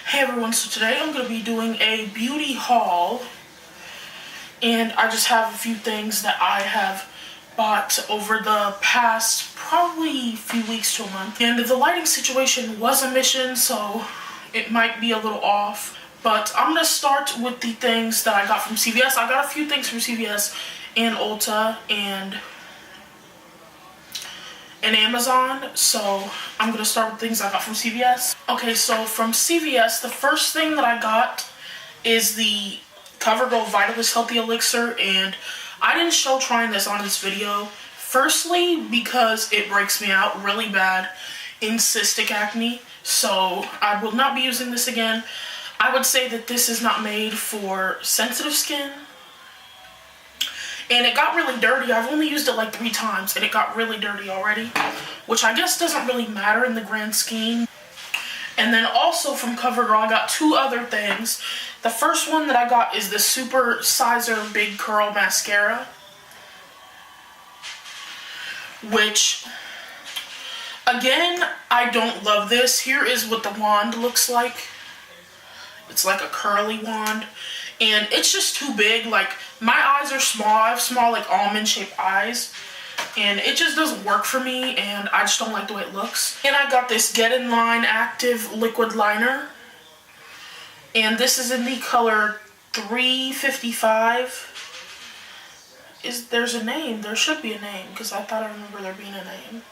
Hey everyone, so today I'm going to be doing a beauty haul, and I just have a few things that I have bought over the past probably few weeks to a month. And the lighting situation was a mission, so it might be a little off. But I'm going to start with the things that I got from CVS. I got a few things from CVS and Ulta and Amazon, so I'm gonna start with things I got from CVS. Okay, so from CVS, the first thing that I got is the CoverGirl Vitalist Healthy Elixir, and I didn't show trying this on this video. Firstly, because it breaks me out really bad in cystic acne, so I will not be using this again. I would say that this is not made for sensitive skin. And it got really dirty. I've only used it like 3 times and it got really dirty already, which I guess doesn't really matter in the grand scheme. And then also from CoverGirl, I got 2 other things. The first one that I got is the Super Sizer Big Curl Mascara, which, again, I don't love this. Here is what the wand looks like. It's like a curly wand. And it's just too big. Like, my eyes are small. I have small, like, almond-shaped eyes. And it just doesn't work for me, and I just don't like the way it looks. And I got this Get In Line Active Liquid Liner. And this is in the color 355. There's a name? There should be a name, because I thought I remember there being a name.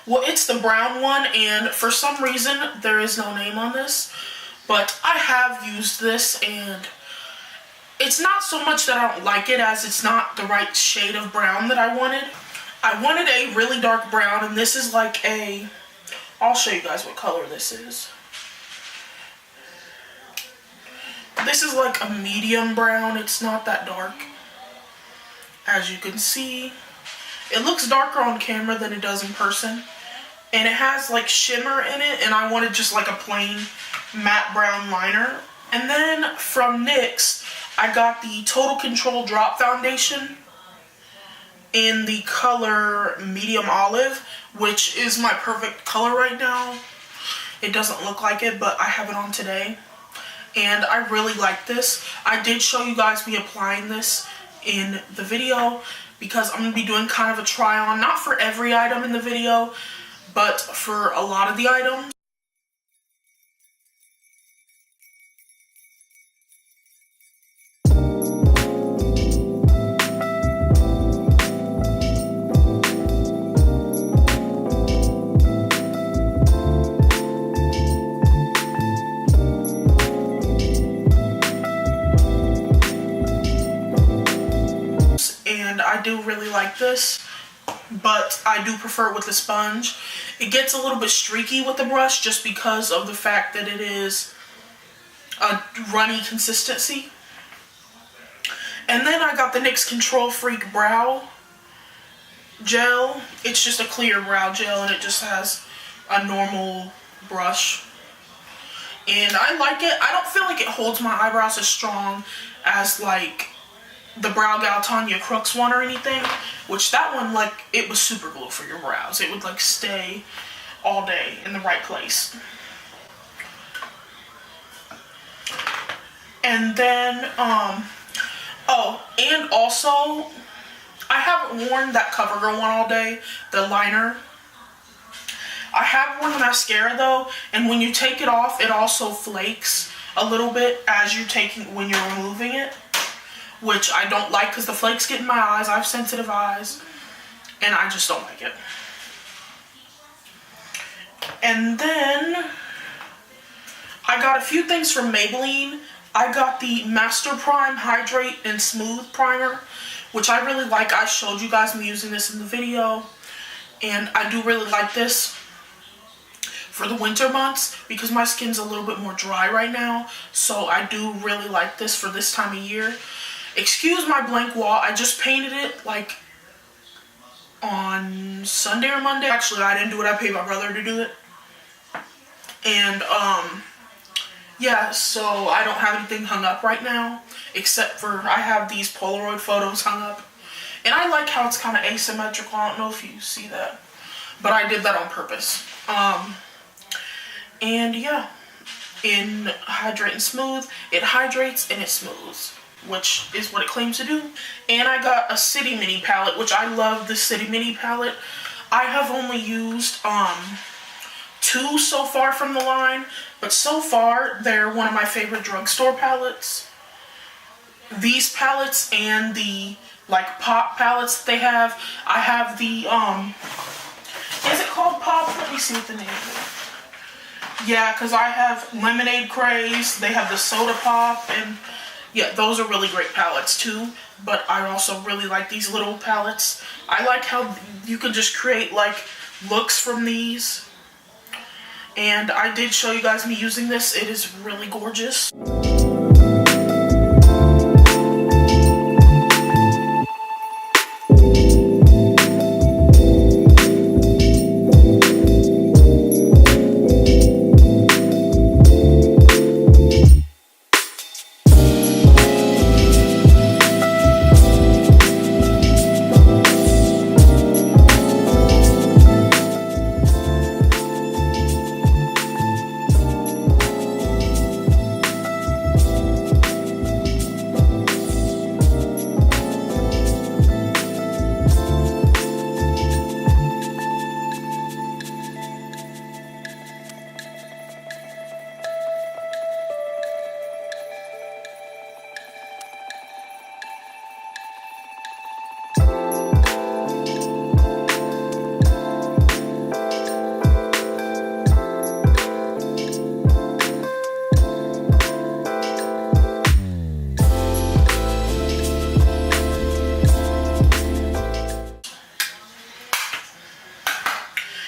Well, it's the brown one, and for some reason, there is no name on this. But I have used this, and it's not so much that I don't like it as it's not the right shade of brown that I wanted. I wanted a really dark brown, and this is like a... I'll show you guys what color this is. This is like a medium brown. It's not that dark. As you can see, it looks darker on camera than it does in person. And it has like shimmer in it, and I wanted just like a plain matte brown liner. And then from NYX, I got the Total Control Drop Foundation in the color Medium Olive, which is my perfect color right now. It doesn't look like it, but I have it on today. And I really like this. I did show you guys me applying this in the video, because I'm going to be doing kind of a try on, not for every item in the video, but for a lot of the items. And I do really like this, but I do prefer it with the sponge. It gets a little bit streaky with the brush just because of the fact that it is a runny consistency. And then I got the NYX Control Freak Brow Gel. It's just a clear brow gel, and it just has a normal brush. And I like it. I don't feel like it holds my eyebrows as strong as like the Brow Gal Tanya Crooks one or anything, which that one, like, it was super glue for your brows. It would like stay all day in the right place. And then oh, and also I haven't worn that CoverGirl one all day, the liner. I have worn the mascara though, and when you take it off, it also flakes a little bit when you're removing it, which I don't like because the flakes get in my eyes. I have sensitive eyes, and I just don't like it. And then I got a few things from Maybelline. I got the Master Prime Hydrate and Smooth Primer, which I really like. I showed you guys me using this in the video, and I do really like this for the winter months because my skin's a little bit more dry right now, so I do really like this for this time of year. Excuse my blank wall. I just painted it like on Sunday or Monday. Actually, I didn't do it. I paid my brother to do it. And yeah, so I don't have anything hung up right now, except for I have these Polaroid photos hung up. And I like how it's kind of asymmetrical. I don't know if you see that, but I did that on purpose. And yeah, in Hydrate and Smooth, it hydrates and it smooths, which is what it claims to do. And I got a City Mini palette, which I love the City Mini palette. I have only used 2 so far from the line, but so far they're one of my favorite drugstore palettes. These palettes and the like pop palettes that they have. I have the is it called pop? Let me see what the name is. Yeah, because I have Lemonade Craze, they have the Soda Pop, and yeah, those are really great palettes too. But I also really like these little palettes. I like how you can just create like looks from these. And I did show you guys me using this. It is really gorgeous.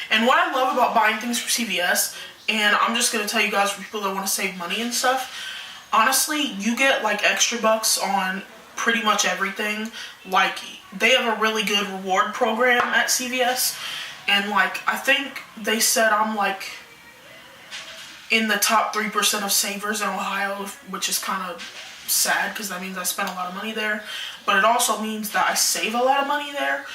And what I love about buying things from CVS, and I'm just going to tell you guys for people that want to save money and stuff, honestly, you get like extra bucks on pretty much everything. Like, they have a really good reward program at CVS, and like, I think they said I'm like in the top 3% of savers in Ohio, which is kind of sad because that means I spend a lot of money there, but it also means that I save a lot of money there.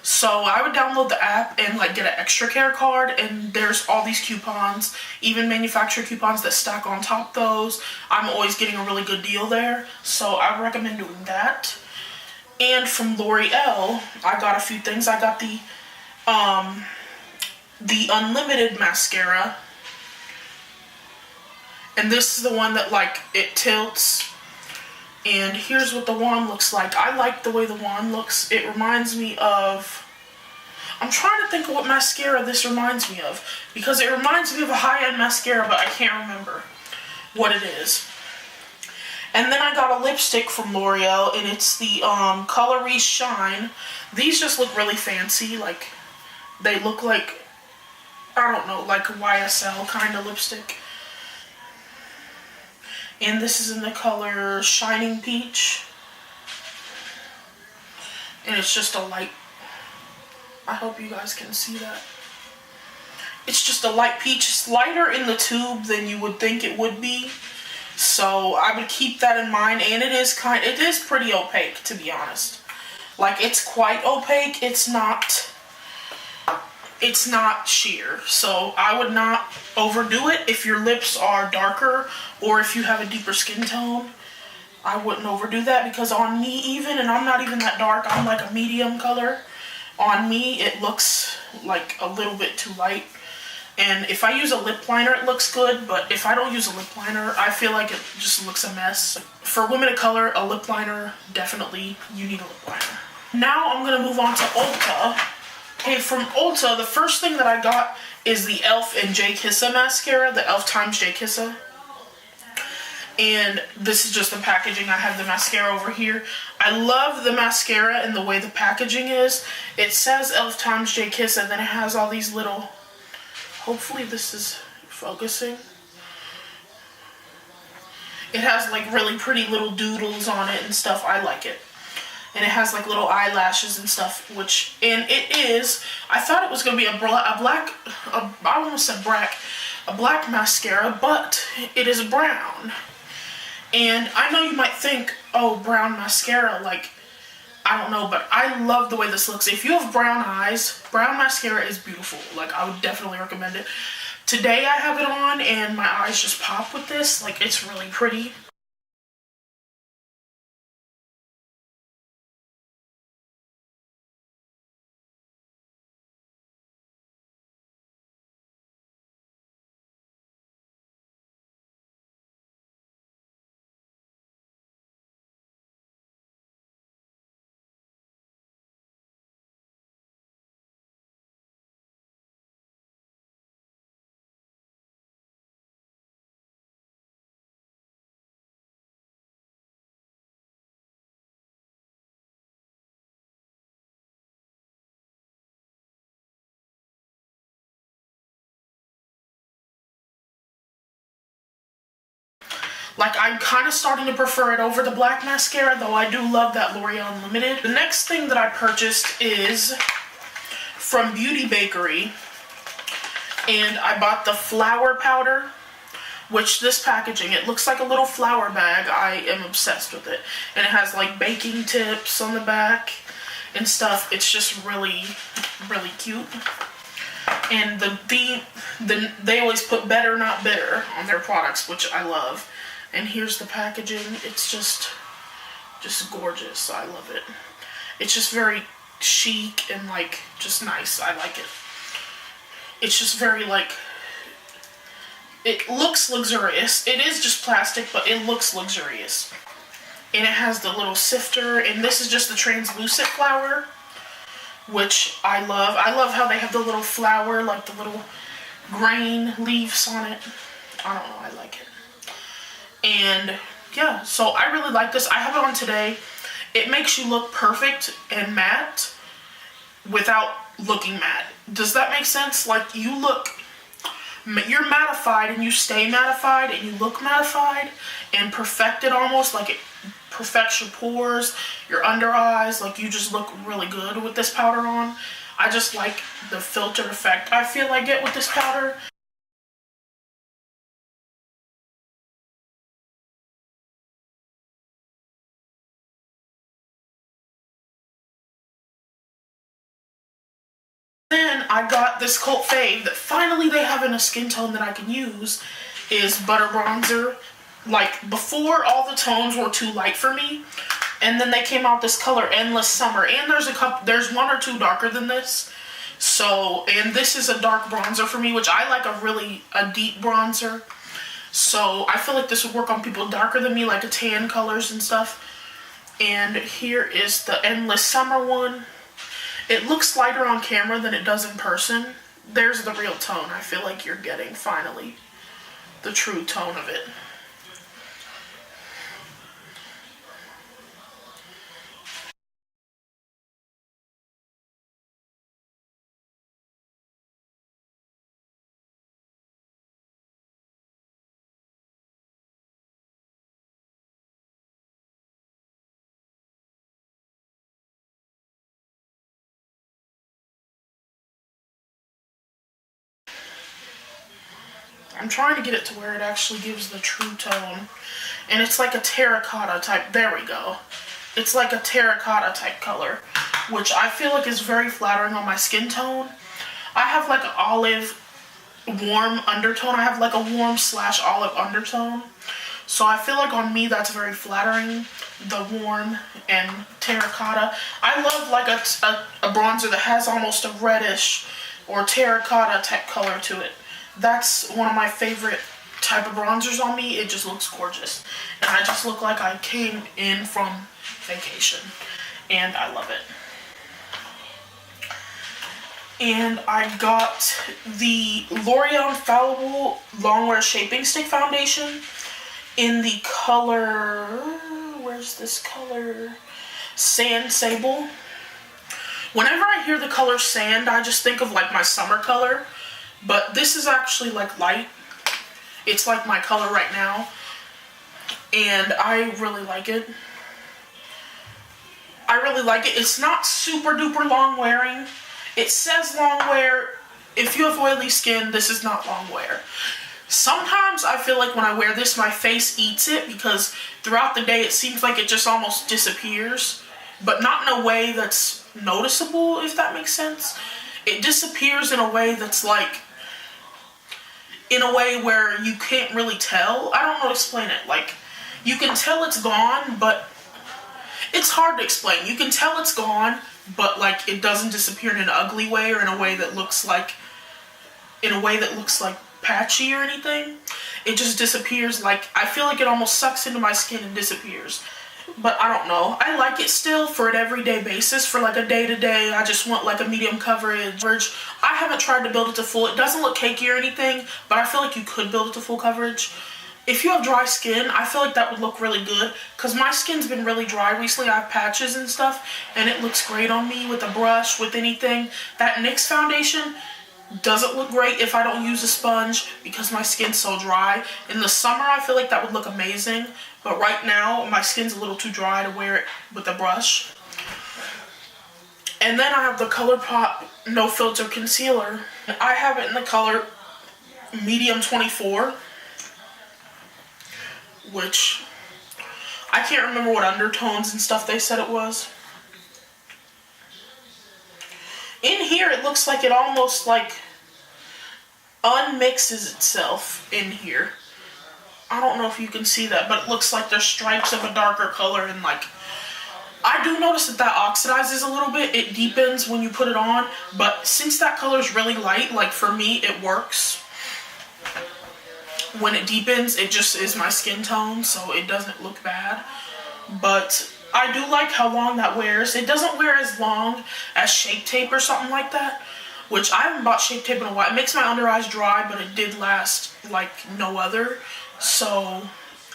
So I would download the app and like get an extra care card, and there's all these coupons, even manufacturer coupons that stack on top those. I'm always getting a really good deal there, so I recommend doing that. And from L'Oreal, I got a few things. I got the Unlimited mascara, and this is the one that like it tilts. And here's what the wand looks like. I like the way the wand looks. It reminds me of, I'm trying to think of what mascara this reminds me of, because it reminds me of a high-end mascara, but I can't remember what it is. And then I got a lipstick from L'Oreal, and it's the Colourpop Shine. These just look really fancy. Like, they look like, I don't know, like a YSL kind of lipstick. And this is in the color Shining Peach. And it's just a light, I hope you guys can see that. It's just a light peach. It's lighter in the tube than you would think it would be. So I would keep that in mind. And it is pretty opaque, to be honest. Like, it's quite opaque. It's not sheer, so I would not overdo it. If your lips are darker or if you have a deeper skin tone, I wouldn't overdo that, because on me even, and I'm not even that dark, I'm like a medium color, on me it looks like a little bit too light. And if I use a lip liner, it looks good, but if I don't use a lip liner, I feel like it just looks a mess. For women of color, a lip liner, definitely, you need a lip liner. Now I'm gonna move on to Ulta. Okay, from Ulta, the first thing that I got is the e.l.f. and Jkissa mascara, the e.l.f. times Jkissa. And this is just the packaging. I have the mascara over here. I love the mascara and the way the packaging is. It says e.l.f. times Jkissa, and then it has all these little, hopefully this is focusing. It has like really pretty little doodles on it and stuff. I like it. And it has like little eyelashes and stuff, and it is, I thought it was going to be a black mascara, but it is brown. And I know you might think, oh, brown mascara, like, I don't know, but I love the way this looks. If you have brown eyes, brown mascara is beautiful. Like, I would definitely recommend it. Today I have it on and my eyes just pop with this. Like, it's really pretty. Like, I'm kind of starting to prefer it over the black mascara, though I do love that L'Oreal Unlimited. The next thing that I purchased is from Beauty Bakery, and I bought the flour powder, which this packaging, it looks like a little flour bag. I am obsessed with it. And it has like baking tips on the back and stuff. It's just really, really cute. And they always put better, not bitter on their products, which I love. And here's the packaging. It's just gorgeous. I love it. It's just very chic and like just nice. I like it. It's just very like, it looks luxurious. It is just plastic, but it looks luxurious. And it has the little sifter, and this is just the translucent flour, which I love. I love how they have the little flour, like the little grain leaves on it. I don't know, I like it. And yeah, so I really like this. I have it on today. It makes you look perfect and matte without looking matte. Does that make sense? Like, you're mattified and you stay mattified and you look mattified and perfected almost. Like, it perfects your pores, your under eyes. Like, you just look really good with this powder on. I just like the filter effect I feel I get with this powder. Then I got this cult fave that finally they have in a skin tone that I can use, is Butter Bronzer. Like, before, all the tones were too light for me, and then they came out this color Endless Summer, and there's one or two darker than this. So, and this is a dark bronzer for me, which I like a deep bronzer. So I feel like this would work on people darker than me, like a tan colors and stuff. And here is the Endless Summer one. It looks lighter on camera than it does in person. There's the real tone. I feel like you're getting, finally, the true tone of it. I'm trying to get it to where it actually gives the true tone. And it's like a terracotta type, there we go. It's like a terracotta type color, which I feel like is very flattering on my skin tone. I have like an olive warm undertone. I have like a warm / olive undertone. So I feel like on me that's very flattering, the warm and terracotta. I love like a bronzer that has almost a reddish or terracotta type color to it. That's one of my favorite type of bronzers on me. It just looks gorgeous. And I just look like I came in from vacation. And I love it. And I got the L'Oreal Infallible Longwear Shaping Stick Foundation in the color, where's this color? Sand Sable. Whenever I hear the color sand, I just think of like my summer color. But this is actually like light. It's like my color right now. And I really like it. I really like it. It's not super duper long wearing. It says long wear. If you have oily skin, this is not long wear. Sometimes I feel like when I wear this, my face eats it because throughout the day it seems like it just almost disappears. but not in a way that's noticeable, if that makes sense. It disappears in a way that's like, in a way where you can't really tell. I don't know how to explain it. Like, you can tell it's gone, but it's hard to explain. You can tell it's gone, but like it doesn't disappear in an ugly way or in a way that looks like, patchy or anything. It just disappears. Like, I feel like it almost sucks into my skin and disappears. But I don't know. I like it still for an everyday basis. For like a day-to-day, I just want like a medium coverage. I haven't tried to build it to full. It doesn't look cakey or anything, but I feel like you could build it to full coverage. If you have dry skin, I feel like that would look really good, because my skin's been really dry recently. I have patches and stuff, and it looks great on me with a brush, with anything. That NYX foundation doesn't look great if I don't use a sponge because my skin's so dry. In the summer, I feel like that would look amazing, but right now, my skin's a little too dry to wear it with a brush. And then I have the ColourPop No Filter Concealer. I have it in the color medium 24, which I can't remember what undertones and stuff they said it was. In here, it looks like it almost like unmixes itself in here. I don't know if you can see that, but it looks like there's stripes of a darker color, and like, I do notice that oxidizes a little bit. It deepens when you put it on, but since that color is really light, like for me, it works. When it deepens, it just is my skin tone, so it doesn't look bad. But I do like how long that wears. It doesn't wear as long as Shape Tape or something like that, which I haven't bought Shape Tape in a while. It makes my under eyes dry, but it did last like no other. So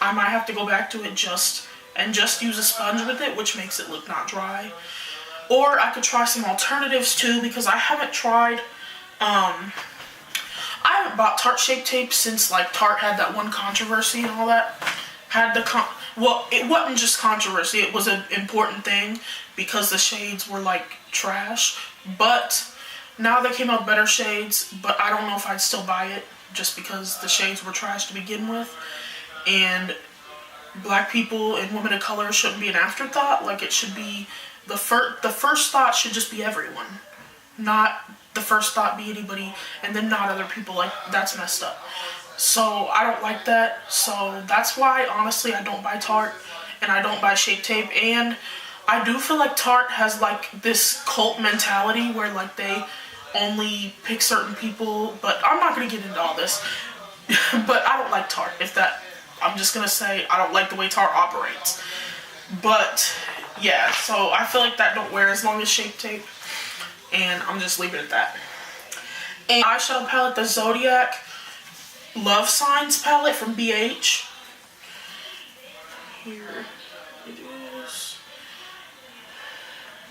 I might have to go back to it just use a sponge with it, which makes it look not dry. Or I could try some alternatives too, because I haven't tried, I haven't bought Tarte Shape Tape since like Tarte had that one controversy and all that. Well, it wasn't just controversy, it was an important thing because the shades were like trash. But now they came out with better shades, but I don't know if I'd still buy it just because the shades were trash to begin with. And black people and women of color shouldn't be an afterthought. Like, it should be the first thought should just be everyone, not the first thought be anybody and then not other people. Like, that's messed up. So I don't like that. So that's why honestly I don't buy Tarte and I don't buy Shape Tape. And I do feel like Tarte has like this cult mentality where like they only pick certain people, but I'm not gonna get into all this. But I don't like Tarte. I'm just gonna say I don't like the way Tarte operates. But yeah, so I feel like that don't wear as long as Shape Tape, and I'm just leaving it at that. And eyeshadow palette, the Zodiac Love Signs palette from BH. Here it is.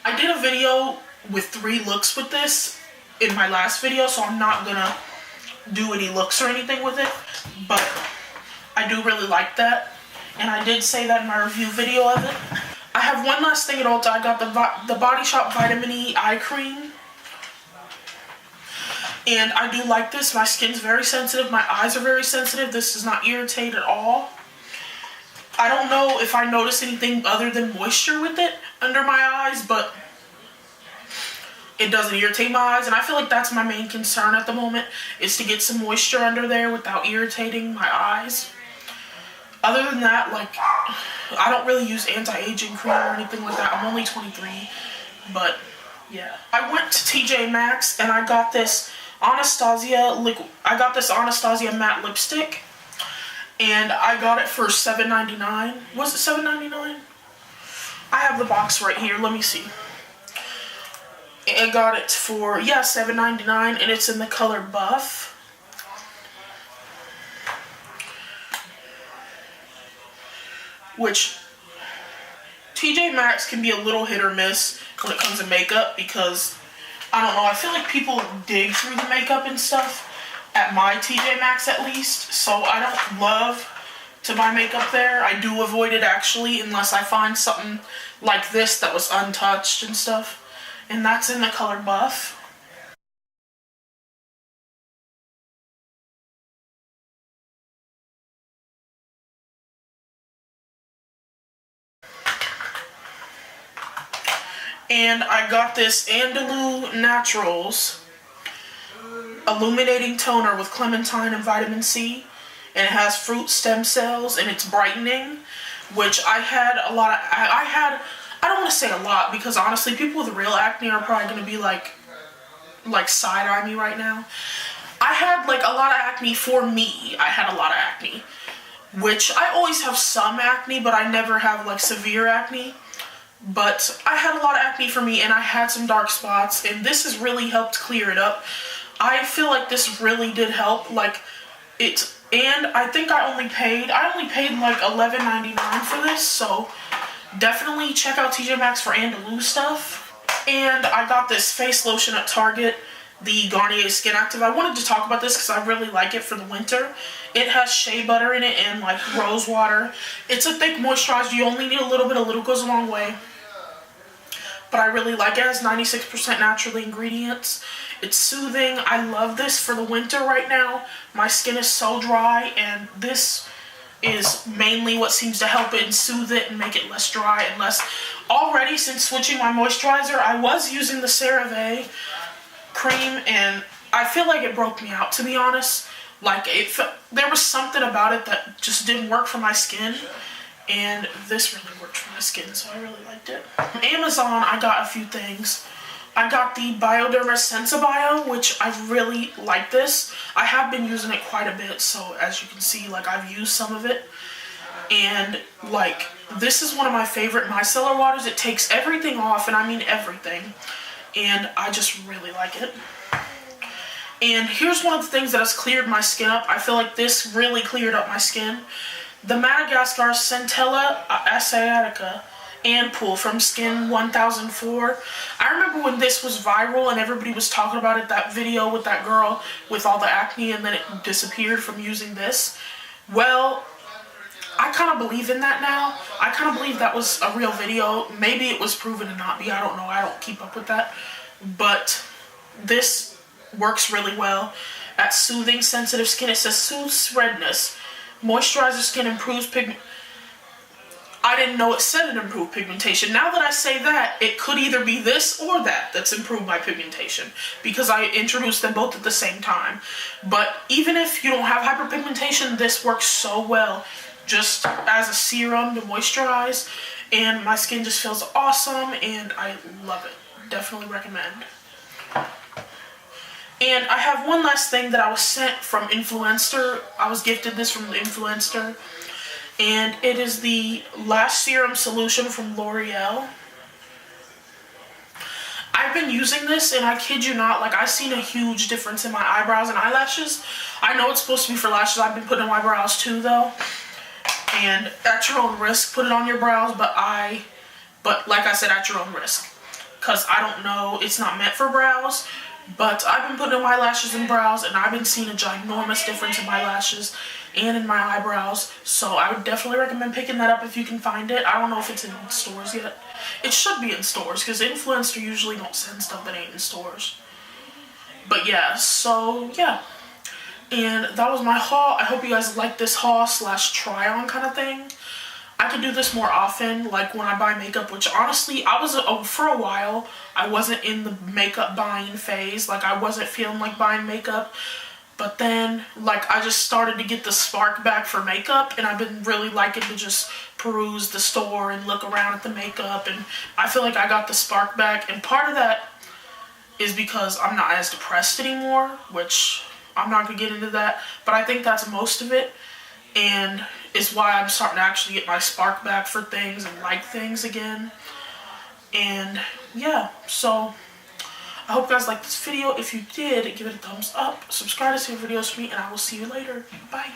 I did a video with 3 looks with this in my last video, so I'm not gonna do any looks or anything with it, but I do really like that, and I did say that in my review video of it. I have one last thing at Ulta. I got the Body Shop Vitamin E Eye Cream, and I do like this. My skin's very sensitive, my eyes are very sensitive. This does not irritate at all. I don't know if I notice anything other than moisture with it under my eyes, but it doesn't irritate my eyes, and I feel like that's my main concern at the moment, is to get some moisture under there without irritating my eyes. Other than that, like, I don't really use anti-aging cream or anything like that. I'm only 23, but yeah. I went to TJ Maxx and I got this Anastasia matte lipstick, and I got it for $7.99. Was it $7.99? I have the box right here. Let me see. I got it for, yeah, $7.99, and it's in the color Buff. Which, TJ Maxx can be a little hit or miss when it comes to makeup, because, I don't know, I feel like people dig through the makeup and stuff, at my TJ Maxx at least, so I don't love to buy makeup there. I do avoid it actually, unless I find something like this that was untouched and stuff. And that's in the color Buff. And I got this Andalou Naturals illuminating toner with clementine and vitamin C, and it has fruit stem cells and it's brightening, which I had a lot of, I don't want to say a lot, because honestly people with real acne are probably going to be like side-eye me right now. I had like a lot of acne for me. I had a lot of acne, which I always have some acne, but I never have like severe acne. But I had a lot of acne for me, and I had some dark spots, and this has really helped clear it up. I feel like this really did help, like it, and I think I only paid like $11.99 for this, so definitely check out TJ Maxx for Andalou stuff. And I got this face lotion at Target, the Garnier Skin Active. I wanted to talk about this because I really like it for the winter. It has shea butter in it and like rose water. It's a thick moisturizer. You only need a little bit. A little goes a long way. But I really like it. It has 96% natural ingredients. It's soothing. I love this for the winter right now. My skin is so dry, and this is mainly what seems to help it and soothe it and make it less dry and less. Already, since switching my moisturizer, I was using the CeraVe cream, and I feel like it broke me out, to be honest. Like, there was something about it that just didn't work for my skin, and this really worked for my skin, so I really liked it. On Amazon, I got a few things. I got the Bioderma Sensibio, which I really like this. I have been using it quite a bit, so as you can see, like, I've used some of it. And, like, this is one of my favorite micellar waters. It takes everything off, and I mean everything. And I just really like it. And here's one of the things that has cleared my skin up. I feel like this really cleared up my skin. The Madagascar Centella Asiatica Ampoule from Skin 1004. I remember when this was viral and everybody was talking about it, that video with that girl with all the acne and then it disappeared from using this. Well, I kind of believe in that now. I kind of believe that was a real video. Maybe it was proven to not be. I don't know. I don't keep up with that. But this works really well at soothing sensitive skin. It says soothes redness, moisturizes skin, improves pigment. I didn't know it said it improved pigmentation. Now that I say that, it could either be this or that that's improved my pigmentation, because I introduced them both at the same time. But even if you don't have hyperpigmentation, this works so well just as a serum to moisturize, and my skin just feels awesome, and I love it. Definitely recommend. And I have one last thing that I was sent from Influencer. I was gifted this from the Influencer. And it is the Lash Serum Solution from L'Oreal. I've been using this, and I kid you not, like, I've seen a huge difference in my eyebrows and eyelashes. I know it's supposed to be for lashes. I've been putting it on my brows too, though. And at your own risk, put it on your brows, but like I said, at your own risk. Because I don't know, it's not meant for brows. But I've been putting on my lashes and brows, and I've been seeing a ginormous difference in my lashes and in my eyebrows. So I would definitely recommend picking that up if you can find it. I don't know if it's in stores yet. It should be in stores, because Influencer usually don't send stuff that ain't in stores. But yeah, so yeah. And that was my haul. I hope you guys like this haul / try on kind of thing. I could do this more often, like when I buy makeup, which honestly, I was, for a while, I wasn't in the makeup buying phase. Like, I wasn't feeling like buying makeup. But then, like, I just started to get the spark back for makeup, and I've been really liking to just peruse the store and look around at the makeup, and I feel like I got the spark back. And part of that is because I'm not as depressed anymore, which I'm not going to get into that, but I think that's most of it. And it's why I'm starting to actually get my spark back for things and like things again. And yeah, so I hope you guys liked this video. If you did, give it a thumbs up, subscribe to see videos from me, and I will see you later. Bye.